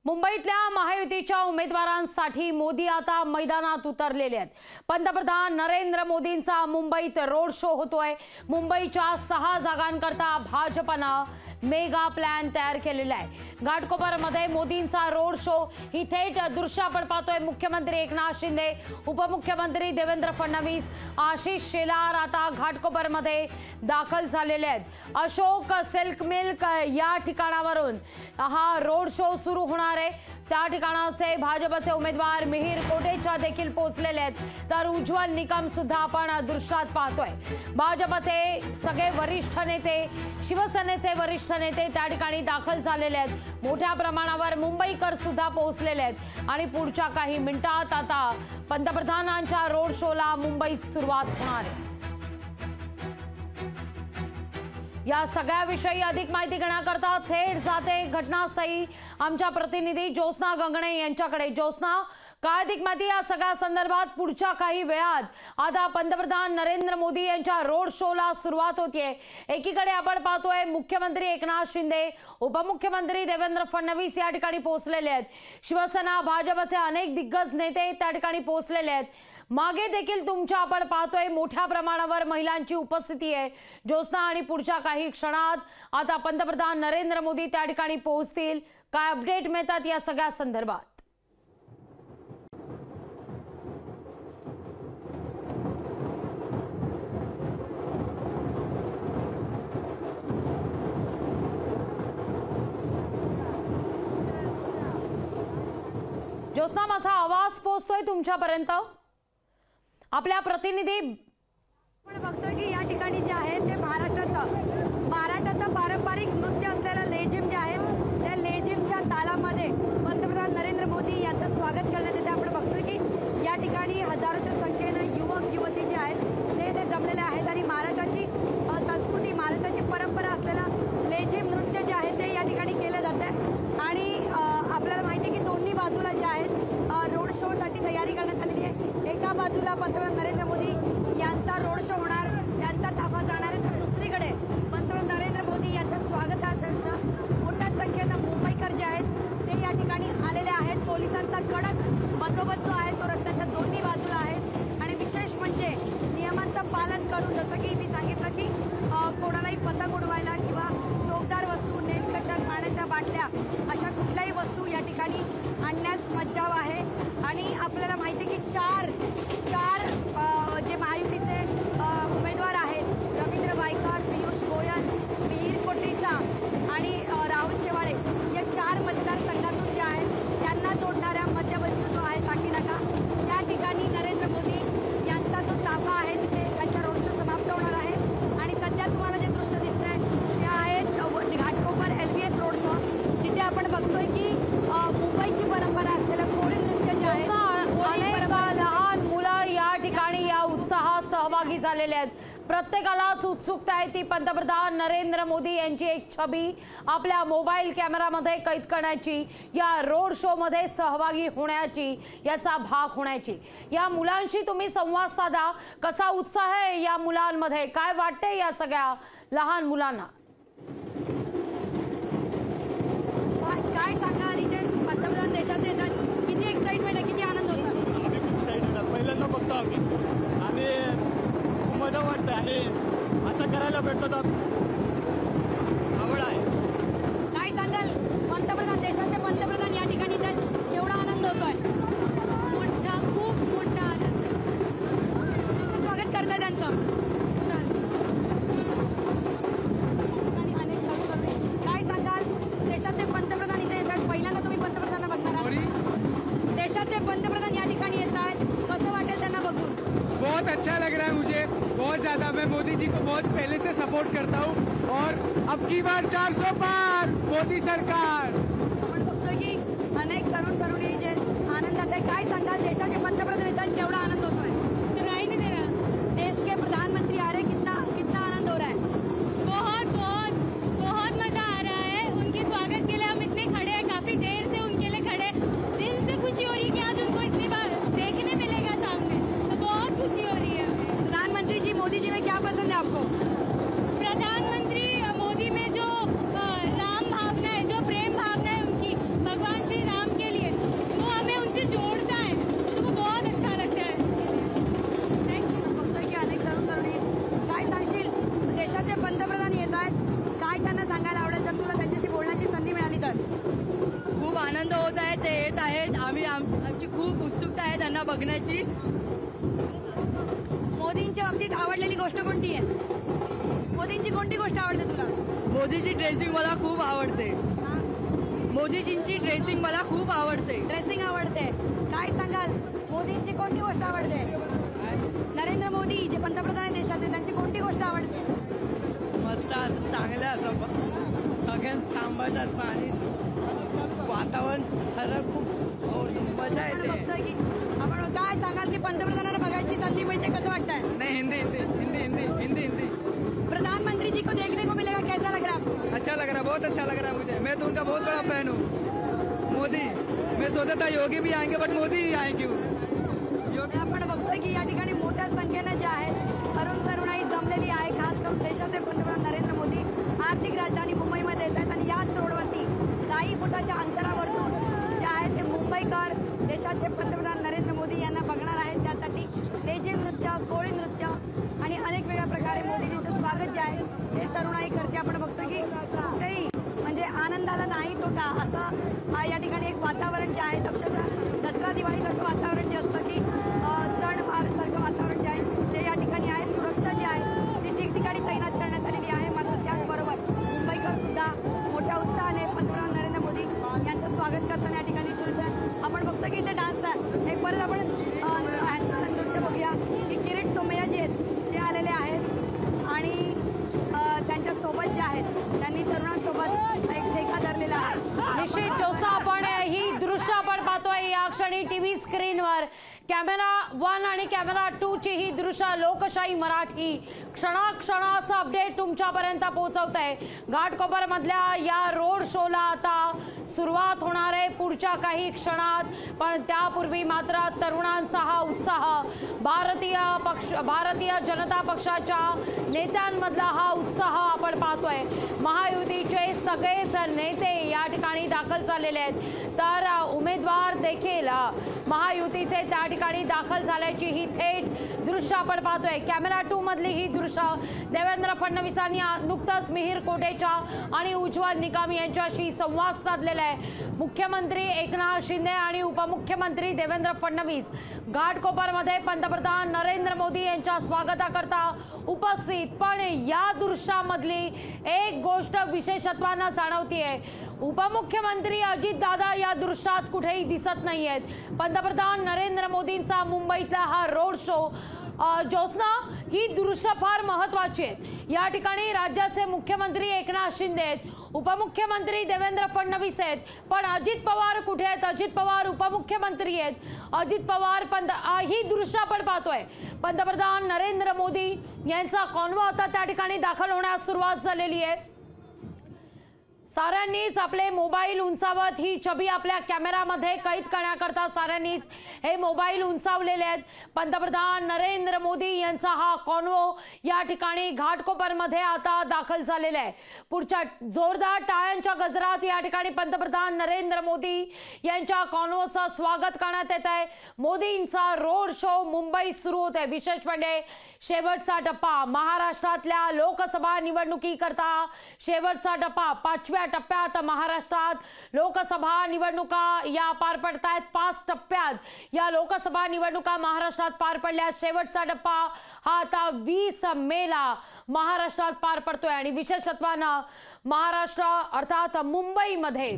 मुंबईतल्या महायुतीच्या उमेदवारांसाठी मोदी आता मैदानात उतरलेले आहेत। पंतप्रधान नरेंद्र मोदींचा मुंबईत रोड शो होतोय। मुंबईच्या 6 जागांकरता भाजपनं मेगा प्लॅन तयार केलेला आहे। घाटकोपरमध्ये मोदींचा रोड शो ही थेट दृश्य आपण पाहतोय। मुख्यमंत्री एकनाथ शिंदे, उपमुख्यमंत्री देवेंद्र फडणवीस, आशिष शेलार आता घाटकोपरमध्ये दाखल झालेले आहेत। अशोक सिल्क मिल्क या ठिकाणावरून हा रोड शो सुरू होणार आहे। त्या ठिकाणाचे भाजपचे उमेदवार मिहिर कोटेचा देखील पोहोचलेले आहेत। तर उज्ज्वल निकम सुद्धा आपण दृश्यात पाहतोय। भाजपचे सगळे वरिष्ठ नेते, शिवसेनेचे वरिष्ठ नेते त्या ठिकाणी दाखल झालेले आहेत। मोठ्या प्रमाणावर मुंबईकर सुद्धा पोहोचलेले आहेत आणि पुढच्या काही मिनिटात आता पंतप्रधानांच्या रोड शोला मुंबईत सुरुवात होणार आहे। या सगळ्याविषयी अधिक माहिती घेण्याकरता थेट जाते घटनास्थळी आमच्या प्रतिनिधी ज्योत्स्ना गंगणे यांच्याकडे। ज्योत्स्ना, काय अधिक माहिती या सगळ्या संदर्भात? पुढच्या काही वेळात आता पंतप्रधान नरेंद्र मोदी यांच्या रोड शोला सुरुवात होतीये। एकीकडे आपण पाहतोय मुख्यमंत्री एकनाथ शिंदे, उपमुख्यमंत्री देवेंद्र फडणवीस या ठिकाणी पोहोचलेले आहेत। शिवसेना, भाजपचे अनेक दिग्गज नेते त्या ठिकाणी पोहोचलेले आहेत। मागे देखील तुमच्या आपण पाहतोय मोठ्या प्रमाणावर महिलांची उपस्थिती आहे ज्योत्स्ना, आणि पुढच्या काही क्षणात आता पंतप्रधान नरेंद्र मोदी त्या ठिकाणी पोहोचतील। काय अपडेट मिळतात या सगळ्या संदर्भात? ज्योत्स्ना, माझा आवाज पोहोचतोय तुमच्यापर्यंत? आपल्या प्रतिनिधी आपण बघतोय की या ठिकाणी जे आहे ते महाराष्ट्राचं पारंपरिक नृत्य असलेलं लेझिम जे आहे त्या लेझिमच्या तालामध्ये पंतप्रधान नरेंद्र मोदी यांचं स्वागत करण्यात येते। आपण बघतोय की या ठिकाणी हजारोच्या संख्येनं युवक युवती जे आहेत ते जमलेले आहेत आणि महाराष्ट्राची संस्कृती, महाराष्ट्राची परंपरा असलेलं लेझिम नृत्य जे आहे ते या ठिकाणी केलं जातं। आणि आपल्याला माहिती आहे की दोन्ही बाजूला जे आहेत रोड शोसाठी तयारी करण्यात आलेली आहे। एका बाजूला पंतप्रधान नरेंद्र मोदी यांचा रोड शो होणार, त्यांचा ताफा जाणार आहे, तर दुसरीकडे पंतप्रधान नरेंद्र मोदी यांचं स्वागतार्थ मोठ्या संख्येनं मुंबईकर जे आहेत ते या ठिकाणी आलेले आहेत। पोलिसांचा कडक बंदोबस्त जो आहे तो रस्त्याच्या दोन्ही बाजूला आहे आणि विशेष म्हणजे नियमांचं पालन करून, जसं की मी सांगितलं की कोणालाही पतंग उडवायला किंवा टोकदार वस्तू, नेल कटर, पाण्याच्या बाटल्या अशा कुठल्याही वस्तू या ठिकाणी आणण्यास मज्जाव आहे। आणि आपल्याला माहिती आहे की चार जे महायुतीचे उमेदवार आहेत, रवींद्र गायकवाड, पियुष गोयल, मिहिर कोटेचा आणि राहुल शेवाळे, या 4 मतदारसंघातून जे आहेत त्यांना जोडणाऱ्या मध्यबंदी जो आहे काकीनाका, त्या ठिकाणी नरेंद्र मोदी यांचा जो ताफा आहे तिथे त्यांच्या रोड शो समाप्त होणार आहे। आणि सध्या तुम्हाला जे दृश्य दिसत आहे ते आहेत घाटकोपर LBS रोडचं, जिथे आपण बघतोय की मुंबईची परंपरा असलेलं कोळी नृत्य जे आहे, लहान मुलं या ठिकाणी या उत्साहात सहभागी झालेले आहेत। प्रत्येकालाच उत्सुकता आहे ती पंतप्रधान नरेंद्र मोदी यांची एक छबी आपल्या मोबाईल कॅमेरामध्ये कैद करण्याची, या रोड शो मध्ये सहभागी होण्याची, याचा भाग होण्याची। या मुलांशी तुम्ही संवाद साधा, कसा उत्साह आहे या मुलांमध्ये, काय वाटते या सगळ्या लहान मुलांना? काय सांगाल, इथे पंतप्रधान देशात येतात, किती एक्साइटमेंट आहे, किती आनंद होता? आम्ही खूप एक्साइटेड आहोत, पहिल्यांदा बघतो आम्ही खूप मजा वाटतं आणि असं करायला भेटतो तर आवड आहे। काय सांगाल, पंतप्रधान, देशाचे पंतप्रधान या ठिकाणी येतात, केवढा आनंद होतोय? मोठा, खूप मोठा आनंद। कसं स्वागत करताय त्यांचं? काय सांगाल, देशाचे पंतप्रधान इथे येतात, पहिल्यांदा तुम्ही पंतप्रधानांना बघणार आहात, देशाचे पंतप्रधान या ठिकाणी येत आहेत, कसं वाटेल त्यांना बघून? बहुत अच्छा लग रहा है मुझे, बहुत ज़्यादा। मैं मोदी जी को बहुत पहले से सपोर्ट करता हूँ और अब की बार 400 पार मोदी सरकार। आपण बघतोय की अनेक तरुणी जे आनंदात आहे। काय सांगाल, देशाचे पंतप्रधान येतात, केवढा आनंद होतोय? सुनाई नहीं दे रहा, देश के प्रधानमंत्री आ रहे, कितना आनंद हो रहा है? बहुत मजा आ रहा है। उनके स्वागत के लिए हम इतने खड़े हैं, काफी देर से उनके लिए खड़े, दिल से खुशी हो रही है कि आज उनको इतनी बार देखने मिलेगा सामने, तो बहुत खुशी हो रही है। प्रधानमंत्री जी मोदी जी में क्या पसंद है आपको? प्रधानमंत्री मोदी में जो राम भावना है, जो प्रेम भावना ते येत आहेत. आमची खूप उत्सुकता आहे त्यांना बघण्याची. मोदींच्या बाबतीत आवडलेली गोष्ट कोणती आहे? मोदींची कोणती गोष्ट आवडते तुला? मोदीची ड्रेसिंग मला खूप आवडते. मोदीजींची ड्रेसिंग मला खूप आवडते. ड्रेसिंग आवडते. काय सांगाल? मोदींची कोणती गोष्ट आवडते? नरेंद्र मोदी जे पंतप्रधान आहेत देशाचे, त्यांची कोणती गोष्ट आवडते? मस्त असं चांगलं असं सगळ्यां सांभाळतात पाणी वातावरण खरं खूप मजा येते. बघतोय की आपण काय सांगाल की पंतप्रधानांना बघायची संधी मिळते, कसं वाटतंय? नहीं हिंदी हिंदी हिंदी हिंदी हिंदी हिंदी प्रधानमंत्री जी को देखने को मिलेगा, कैसा लग रहा है आपको? अच्छा लग रहा है, बहुत अच्छा लग रहा है मुझे. मैं तो उनका बहुत बड़ा फैन हूँ. मोदी. मैं सोचा था योगी भी आएंगे बट मोदी ही आएंगे. आपण बघतोय की या ठिकाणी मोठ्या संख्येनं जे आहे तरुणाई जमलेली आहे. खास करून देशाचे पंतप्रधान नरेंद्र मोदी आर्थिक राजधानी मुंबईमध्ये येत आहेत आणि याच रोडवरती काही फुटाच्या अंतरावरतून जे आहे ते मुंबईकर देशाचे पंतप्रधान नरेंद्र मोदी यांना बघणार आहेत. त्यासाठी लेझिम नृत्य, कोळी नृत्य आणि अनेक वेगळ्या प्रकारे मोदींचं स्वागत जे आहे ते तरुणाई करते. आपण बघतो की कुठेही म्हणजे आनंदाला नाही तोटा असं या ठिकाणी एक वातावरण जे आहे, अक्षरशः दसरा दिवाळीसारखं वातावरण जे असतं की सणवारसारखं वातावरण जे आहे ते या ठिकाणी आहे. सुरक्षा जी आहे ती ठिकठिकाणी तैनात करण्यात आलेली आहे. मात्र त्याचबरोबर मुंबईकर सुद्धा मोठ्या उत्साहाने पंतप्रधान नरेंद्र मोदी यांचं स्वागत करताना या ठिकाणी सुरू आहे. आपण बघतो की इथे डान्स आहे. एक परत आपण नृत्य बघूया की किरीट सोमय्या जे आहेत ते आलेले आहेत आणि त्यांच्या सोबत जे आहेत त्यांनी तरुणांसोबत एक ठेका धरलेला आहे. निश्चित जोसा, आपण ही दृश्य आपण पाहतोय या क्षणी टीव्ही स्क्रीनवर. कॅमेरा 1 आणि कॅमेरा 2 ची ही दृश्य लोकशाही मराठी क्षणाक्षणाचं अपडेट तुमच्यापर्यंत पोहोचवत आहे. घाटकोपर मधल्या या रोड शोला आता सुरुवात होणार आहे पुढच्या काही क्षणात. पण त्यापूर्वी मात्र तरुणांचा हा उत्साह, भारतीय जनता पक्षाच्या नेत्यांमधला हा उत्साह आपण पाहतोय. महायुतीचे सगळेच नेते या ठिकाणी दाखल झालेले आहेत. तर उमेदवार देखील महायुतीचे त्या ठिकाणी दाखल झाल्याची ही थेट दृश्य आपण पाहतोय. कॅमेरा 2 मधली ही दृश्य देवेंद्र फडणवीसांनी नुकतंच मिहिर कोटेचा आणि उज्ज्वल निकम यांच्याशी संवाद साधलेला आहे. मुख्यमंत्री एकनाथ शिंदे आणि उपमुख्यमंत्री देवेंद्र फडणवीस घाटकोपरमध्ये पंतप्रधान नरेंद्र मोदी यांच्या स्वागताकरता उपस्थित. पण या दृश्यामधली एक गोष्ट विशेषत्वानं जाणवतीये. उपमुख्यमंत्री अजितदादा या दृश्यात कुठेही दिसत नाहीयेत. पंतप्रधान नरेंद्र मोदींचा मुंबईतला हा रोड शो, ज्योत्स्ना, ही दृश्य फार महत्वाची आहेत. या ठिकाणी राज्याचे मुख्यमंत्री एकनाथ शिंदे आहेत, उपमुख्यमंत्री देवेंद्र फडणवीस आहेत. पण अजित पवार कुठे आहेत? अजित पवार उपमुख्यमंत्री आहेत. अजित पवार ही दृश्य आपण पाहतोय. पंतप्रधान नरेंद्र मोदी यांचा कॉन्वॉ आता त्या ठिकाणी दाखल होण्यास सुरुवात झालेली आहे. साऱ्यांनीच आपले मोबाईल उंचावत ही छबी आपल्या कॅमेरामध्ये कैद करण्याकरता साऱ्यांनीच हे मोबाईल उंचावलेले आहेत. पंतप्रधान नरेंद्र मोदी यांचा हा कॉन्वो या ठिकाणी घाटकोपरमध्ये आता दाखल झालेला आहे. पुढच्या जोरदार टाळ्यांच्या गजरात या ठिकाणी पंतप्रधान नरेंद्र मोदी यांच्या कॉन्वोचं स्वागत करण्यात येत आहे. मोदींचा रोड शो मुंबईत सुरू होत आहे. विशेष म्हणजे शेवटचा टप्पा महाराष्ट्रातल्या लोकसभा निवडणुकीकरता शेवटचा टप्पा. 5व्या टप्प्यात महाराष्ट्रात लोकसभा निवडणुका या पार पडत आहेत. 5 टप्प्यात या लोकसभा निवडणुका महाराष्ट्रात पार पडल्या. शेवटचा टप्पा हा आता 20 मेला महाराष्ट्रात पार पडतोय. आणि विशेषत्वानं महाराष्ट्र अर्थात मुंबईमध्ये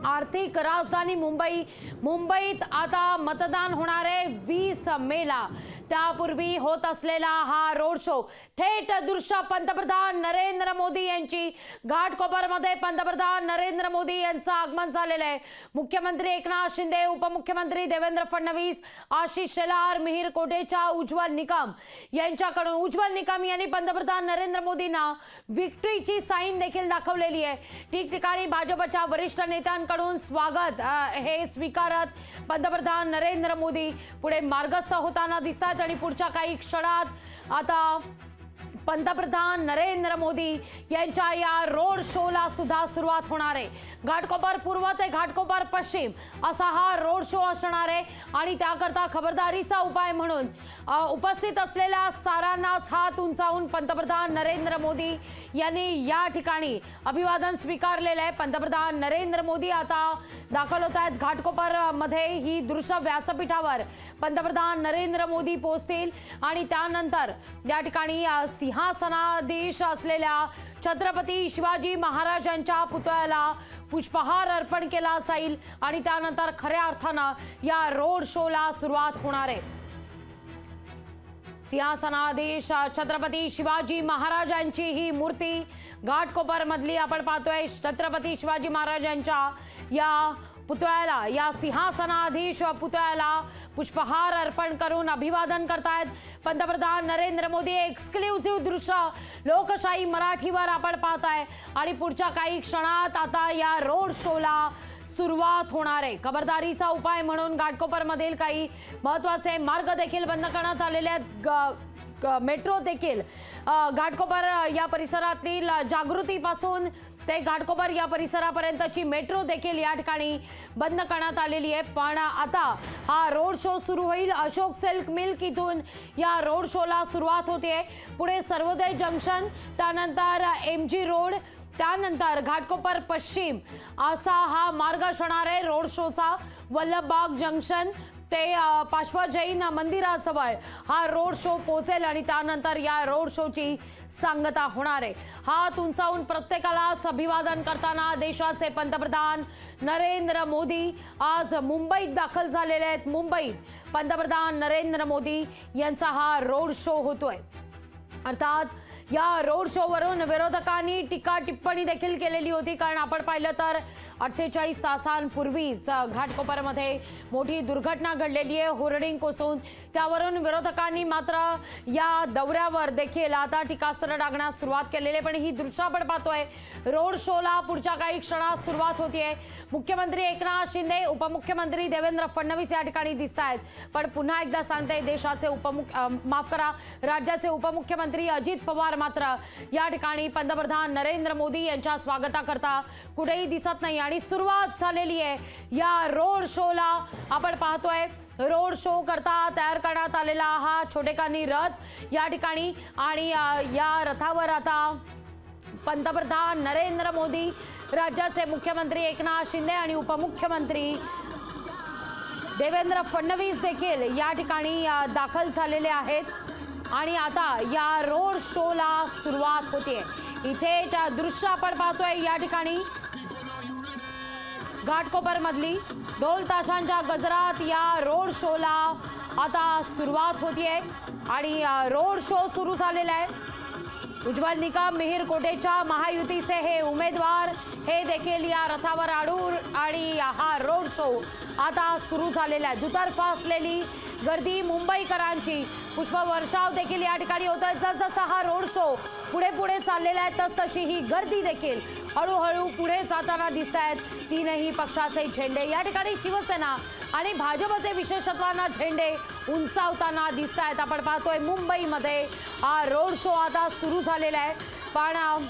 आर्थिक राजधानी मुंबईत आता मतदान होणार आहे 20 मेला. त्यापूर्वी होत असलेला हा रोड शो थेट दृश्य पंतप्रधान नरेंद्र मोदी यांची घाटकोपरमध्ये पंतप्रधान नरेंद्र मोदी यांचं आगमन झालेलं आहे. मुख्यमंत्री एकनाथ शिंदे, उपमुख्यमंत्री देवेंद्र फडणवीस, आशिष शेलार, मिहिर कोटेचा, उज्ज्वल निकम यांच्याकडून उज्ज्वल निकम यांनी पंतप्रधान नरेंद्र मोदींना विक्ट्रीची साईन देखील दाखवलेली आहे. ठिकठिकाणी भाजपच्या वरिष्ठ नेत्यांकडून स्वागत हे स्वीकारत पंतप्रधान नरेंद्र मोदी पुढे मार्गस्थ होताना दिसतात. आणि पुढच्या काही क्षणात आता पंतप्रधान नरेंद्र मोदी यांच्या या रोड शोला सुद्धा सुरुवात होणार आहे। घाटकोपर पूर्व ते घाटकोपर पश्चिम असा हा रोड शो असणार आहे आणि त्याकरता खबरदारीचा उपाय म्हणून उपस्थित असलेल्या सारांनाच हात उंचावून पंतप्रधान नरेंद्र मोदी यांनी या ठिकाणी अभिवादन स्वीकारलेलं आहे। पंतप्रधान नरेंद्र मोदी आता दाखल होत आहेत घाटकोपर मध्ये। ही दृश्य व्यासपीठावर पंतप्रधान नरेंद्र मोदी पोहोचतील आणि त्यानंतर या ठिकाणी सिंहासनाधीश असलेल्या छत्रपती शिवाजी महाराजांच्या पुतळ्याला पुष्पहार अर्पण केला जाईल आणि त्यानंतर खऱ्या अर्थानं या रोड शोला सुरुवात होणार आहे। सिंहासनाधीश छत्रपती शिवाजी महाराजांची ही मूर्ती घाटकोपर मधली आपण पाहतोय। छत्रपती शिवाजी महाराजांच्या या पुतळ्याला, या सिंहासनाधीश पुतळ्याला पुष्पहार अर्पण करून अभिवादन करतायत पंतप्रधान नरेंद्र मोदी। एक्सक्लुझिव्ह दृश्य लोकशाही मराठीवर आपण पाहताय आणि पुढच्या काही क्षणात आता या रोड शोला सुरुवात होणार आहे। खबरदारीचा उपाय म्हणून घाटकोपर मधील काही महत्त्वाचे मार्ग देखील बंद करण्यात आलेले आहेत। मेट्रो देखील घाटकोपर या परिसरातील जागृतीपासून ते घाटकोपर या परिसरापर्यंतची मेट्रो देखील या ठिकाणी बंद करण्यात आलेली आहे। पण आता हा रोड शो सुरू होईल। अशोक सिल्क मिल्क इथून या रोड शोला सुरुवात होते। पुढे सर्वोदय जंक्शन, त्यानंतर MG रोड, त्यानंतर घाटकोपर पश्चिम असा हा मार्ग असणार आहे रोड शोचा। वल्लभबाग जंक्शन ते पाशवा जैन मंदिराजवळ हा रोड शो पोहोचेल आणि त्यानंतर या रोड शोची सांगता होणार आहे। हात उंचावून प्रत्येकालाच अभिवादन करताना देशाचे पंतप्रधान नरेंद्र मोदी आज मुंबईत दाखल झालेले आहेत। मुंबईत पंतप्रधान नरेंद्र मोदी यांचा हा रोड शो होतोय। अर्थात या रोड शोवरून विरोधकांनी टीका टिप्पणी देखील केलेली होती, कारण आपण पाहिलं तर 48 तासांपूर्वीच घाटकोपरमध्ये मोठी दुर्घटना घडलेली आहे, होर्डिंग कोसळून। त्यावरून विरोधकांनी मात्र या दौऱ्यावर देखील आता टीकास्त्र डागण्यास सुरुवात केलेली आहे। पण ही दृश्य आपण पाहतोय रोड शोला पुढच्या काही क्षणात सुरुवात होतीये। मुख्यमंत्री एकनाथ शिंदे, उपमुख्यमंत्री देवेंद्र फडणवीस या ठिकाणी दिसत आहेत। पण पुन्हा एकदा सांगते, देशाचे राज्याचे उपमुख्यमंत्री अजित पवार मात्र या ठिकाणी पंतप्रधान नरेंद्र मोदी यांच्या स्वागताकरता कुठेही दिसत नाही आणि सुरुवात झालेली आहे या रोड शोला। आपण पाहतोय रोड शो करता तयार करण्यात आलेला हा छोटेखानी रथ या ठिकाणी आणि या रथावर आता पंतप्रधान नरेंद्र मोदी, राज्याचे मुख्यमंत्री एकनाथ शिंदे आणि उपमुख्यमंत्री देवेंद्र फडणवीस देखील या ठिकाणी दाखल झालेले आहेत आणि आता या रोड शोला सुरुवात होते। इथे दृश्य आपण पाहतोय या ठिकाणी घाटकोपर मधली ढोल ताशांच्या गजरात या रोड शोला आता सुरुवात होतीये आणि रोड शो सुरू झालेला आहे। उज्ज्वल निकम, मिहिर कोटेच्या महायुतीचे हे उमेदवार हे देखील या रथावर आढळून आणि हा रोड शो आता सुरू झालेला आहे। दुतर्फा असलेली गर्दी मुंबईकरांची पुष्पवर्षाव देखील या ठिकाणी होत आहे। जसजसा हा रोड शो पुढे पुढे चाललेला आहे तसतशी ही गर्दी देखील हळूहळू पुढे जाताना दिसत आहेत। तीनही पक्षाचे झेंडे या ठिकाणी शिवसेना आणि भाजपचे विशेषत्वांना झेंडे उंचावताना दिसत आहेत। आपण पाहतोय मुंबईमध्ये हा रोड शो आता सुरू झालेला आहे। पण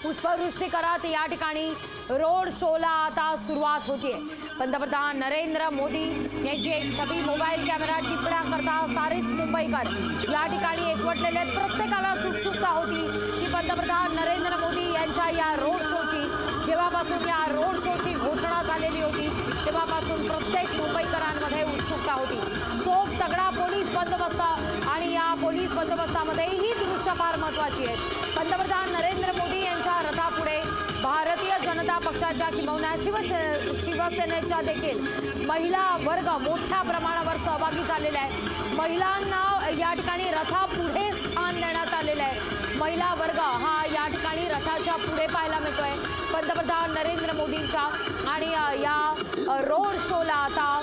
पुष्पवृष्टी करत या ठिकाणी रोड शोला आता सुरुवात होतीये। पंतप्रधान नरेंद्र मोदी यांची एक छबी मोबाईल कॅमेरा टिपण्या करता सारेच मुंबईकर या ठिकाणी एकवटलेले आहेत। प्रत्येकालाच उत्सुकता होती की पंतप्रधान नरेंद्र मोदी यांच्या या रोड शोची, जेव्हापासून या रोड शोची घोषणा झालेली होती तेव्हापासून प्रत्येक मुंबईकरांमध्ये उत्सुकता होती। चोख तगडा पोलीस बंदोबस्त आणि या पोलीस बंदोबस्तामध्ये ही दृश्य फार महत्त्वाची आहेत। पंतप्रधान नरेंद्र मोदी यांच्या रथापुढे भारतीय जनता पक्षाच्या किंवा शिवसेनेच्या देखील महिला वर्ग मोठ्या प्रमाणावर सहभागी झालेला आहे। महिलांना या ठिकाणी रथापुढे स्थान देण्यात आलेलं आहे। महिला वर्ग हा या ठिकाणी रथाच्या पुढे पाहायला मिळतोय पंतप्रधान नरेंद्र मोदींच्या आणि या रोड शोला आता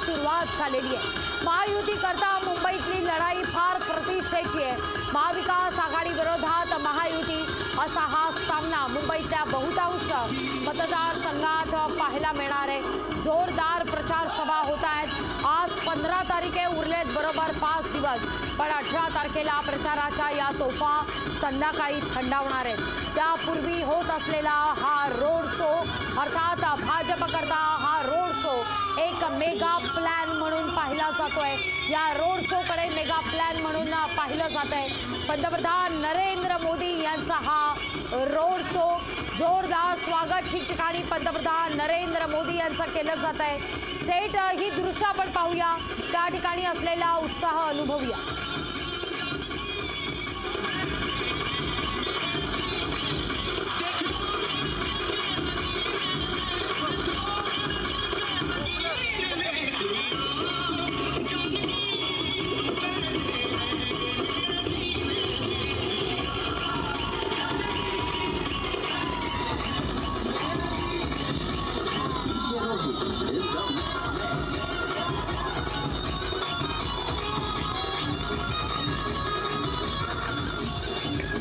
सुरुवात झालेली आहे। महायुती करता मुंबईतली लढाई फार प्रतिष्ठेची आहे। महाविकास आघाडी विरोधात महायुती असा हा सामना मुंबईतल्या बहुतांश मतदारसंघात पाहायला मिळणार आहे। जोरदार प्रचार सभा होत आहेत। आज 15 17 तारीख आहे, उरलेत बरोबर 5 दिवस, पण 18 तारखेला प्रचाराच्या या तोफा संध्याकाळी थंडावणार आहेत. त्यापूर्वी होत असलेला हा रोड शो अर्थात भाजप करता हा रोड शो एक मेगा प्लॅन म्हणून पाहिला जातोय. या रोड शो कडे मेगा प्लॅन म्हणून पाहिलं जात आहे. पंतप्रधान नरेंद्र मोदी यांचा हा रोड शो, जोरदार स्वागत ठिकठिकाणी पंतप्रधान नरेंद्र मोदी यांचं केलं जात आहे. थेट ही दृश्य आपण पाहूया, त्या ठिकाणी असलेला उत्साह अनुभवूया.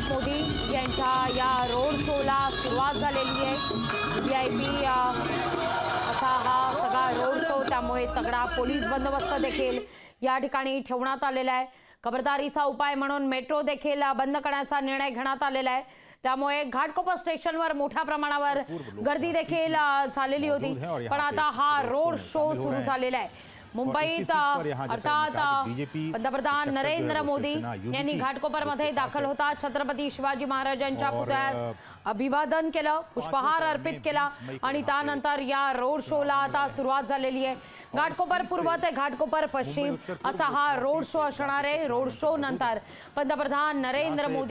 मोदी यांच्या या रोड शोला सुरुवात झालेली आहे. VIP असा हा सगळा रोड शो, त्यामुळे तगडा पोलीस बंदोबस्त देखील या ठिकाणी ठेवण्यात आलेला आहे. खबरदारीचा उपाय म्हणून मेट्रो देखील बंद करण्याचा निर्णय घेण्यात आलेला आहे. त्यामुळे घाटकोपर स्टेशनवर मोठ्या प्रमाणावर गर्दी देखील झालेली होती, पण आता हा रोड शो सुरू झालेला आहे. मुंबईत अर्थात पंतप्रधान नरेंद्र मोदी यांनी घाटकोपरमध्ये दाखल होता छत्रपती शिवाजी महाराजांच्या पुतळ्यास अभिवादन केलं, पुष्पहार अर्पित केला आणि त्यानंतर या रोड शोला आता सुरुवात झालेली आहे. घाटकोपर पूर्व ते घाटकोपर पश्चिम असा हा रोड शो असणार आहे. रोड शो नंतर पंतप्रधान नरेंद्र मोदी